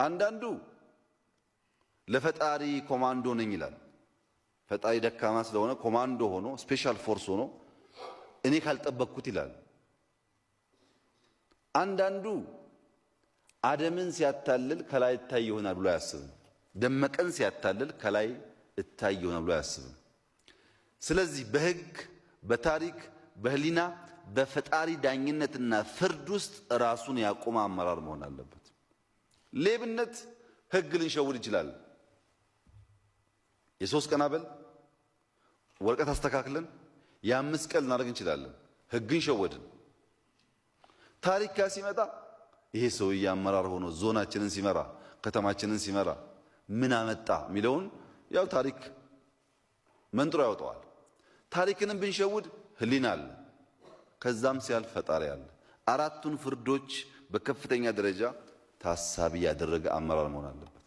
አንዳንዱ ለፈጣሪ ኮማንዶ ነኝ ይላል። ፈጣሪ ደካማ ስለሆነ ኮማንዶ ሆኖ ስፔሻል ፎርስ ሆኖ እኔ ካልጠበቅኩት ይላል። አንዳንዱ አደምን ሲያታልል ከላይ እታይ ይሆናል ብሎ አያስብም። ደመቀን ሲያታልል ከላይ እታይ ይሆናል ብሎ አያስብም። ስለዚህ በሕግ በታሪክ በህሊና በፈጣሪ ዳኝነትና ፍርድ ውስጥ ራሱን ያቆመ አመራር መሆን አለበት። ሌብነት ሕግ ልንሸውድ ይችላል። የሶስት ቀን አበል ወረቀት አስተካክለን የአምስት ቀን ልናደርግ እንችላለን። ሕግን ሸወድን። ታሪክ ጋር ሲመጣ ይሄ ሰውዬ አመራር ሆኖ ዞናችንን ሲመራ ከተማችንን ሲመራ ምን አመጣ የሚለውን ያው ታሪክ መንጥሮ ያወጣዋል። ታሪክንም ብንሸውድ ህሊና አለ፣ ከዛም ሲያልፍ ፈጣሪ አለ። አራቱን ፍርዶች በከፍተኛ ደረጃ ታሳቢ ያደረገ አመራር መሆን አለበት።